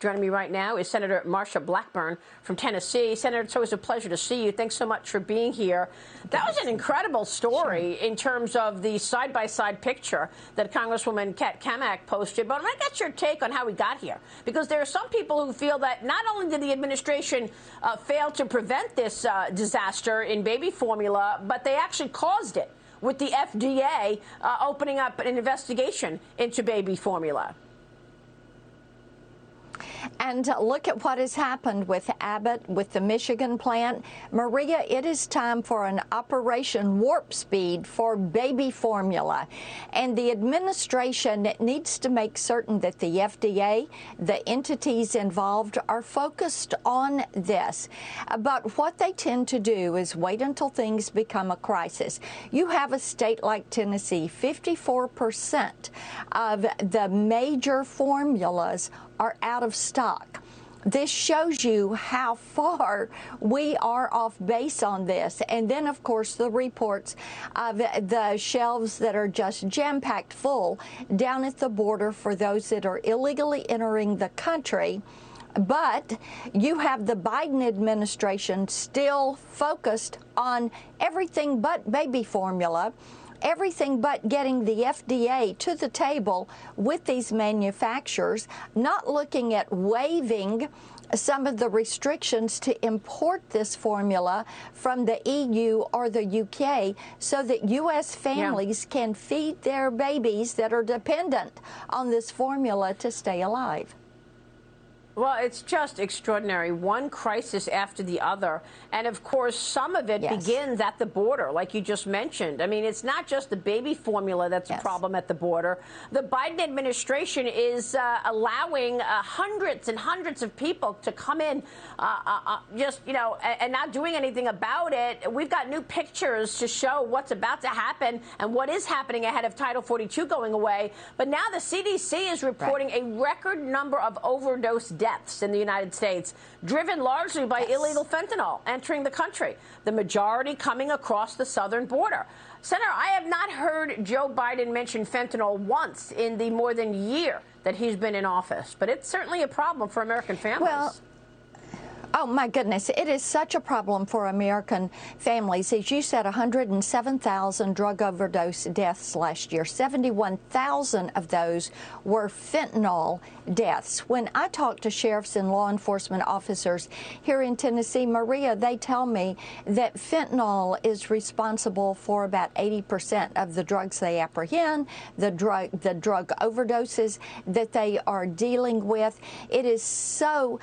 Joining me right now is Senator Marsha Blackburn from Tennessee. Senator, it's always a pleasure to see you. Thanks so much for being here. That was an incredible story in terms of the side-by-side picture that Congresswoman Kat Kamak posted. But I want to get your take on how we got here, because there are some people who feel that not only did the administration fail to prevent this disaster in baby formula, but they actually caused it with the FDA opening up an investigation into baby formula. And look at what has happened with Abbott, with the Michigan plant. Maria, it is time for an Operation Warp Speed for baby formula. And the administration needs to make certain that the FDA, the entities involved, are focused on this. But what they tend to do is wait until things become a crisis. You have a state like Tennessee, 54% of the major formulas are out of stock. This shows you how far we are off base on this. And then, of course, the reports of the shelves that are just jam-packed full down at the border for those that are illegally entering the country. But you have the Biden administration still focused on everything but baby formula, everything but getting the FDA to the table with these manufacturers, not looking at waiving some of the restrictions to import this formula from the EU or the UK so that U.S. families can feed their babies that are dependent on this formula to stay alive. Well, it's just extraordinary. One crisis after the other. And, of course, some of it begins at the border, like you just mentioned. I mean, it's not just the baby formula that's a problem at the border. The Biden administration is allowing hundreds and hundreds of people to come in and not doing anything about it. We've got new pictures to show what's about to happen and what is happening ahead of Title 42 going away. But now the CDC is reporting a record number of overdose deaths in the United States, driven largely by illegal fentanyl entering the country, the majority coming across the southern border. Senator, I have not heard Joe Biden mention fentanyl once in the more than year that he's been in office, but it's certainly a problem for American families. Well, oh, my goodness. It is such a problem for American families. As you said, 107,000 drug overdose deaths last year. 71,000 of those were fentanyl deaths. When I talk to sheriffs and law enforcement officers here in Tennessee, Maria, they tell me that fentanyl is responsible for about 80% of the drugs they apprehend, the drug overdoses that they are dealing with. It is so,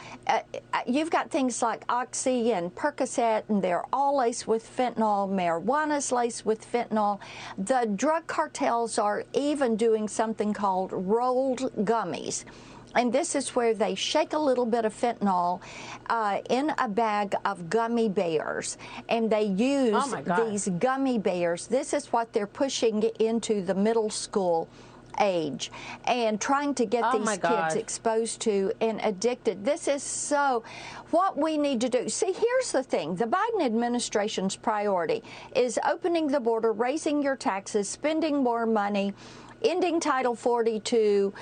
you've got things like Oxy and Percocet, and they're all laced with fentanyl. Marijuana's laced with fentanyl. The drug cartels are even doing something called rolled gummies. And this is where they shake a little bit of fentanyl in a bag of gummy bears. And they use these gummy bears. This is what they're pushing into the middle school age and trying to get these kids exposed to and addicted. This is so what we need to do. See, here's the thing. The Biden administration's priority is opening the border, raising your taxes, spending more money, ending Title 42.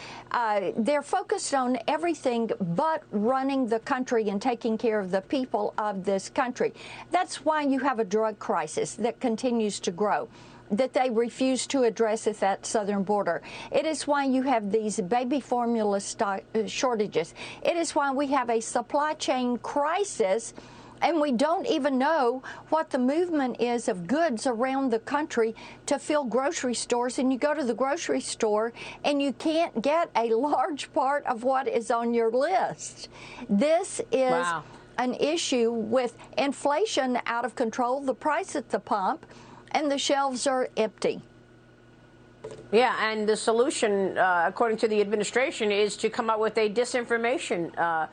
They're focused on everything but running the country and taking care of the people of this country. That's why you have a drug crisis that continues to grow, that they refuse to address at that southern border. It is why you have these baby formula shortages. It is why we have a supply chain crisis, and we don't even know what the movement is of goods around the country to fill grocery stores. And you go to the grocery store and you can't get a large part of what is on your list. This is an issue with inflation out of control, the price at the pump, and the shelves are empty. Yeah, and the solution, according to the administration, is to come up with a disinformation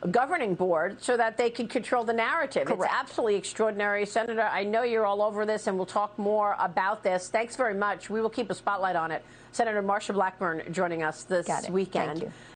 governing board so that they can control the narrative. Correct. It's absolutely extraordinary. Senator, I know you're all over this, and we'll talk more about this. Thanks very much. We will keep a spotlight on it. Senator Marsha Blackburn joining us this weekend. Thank you.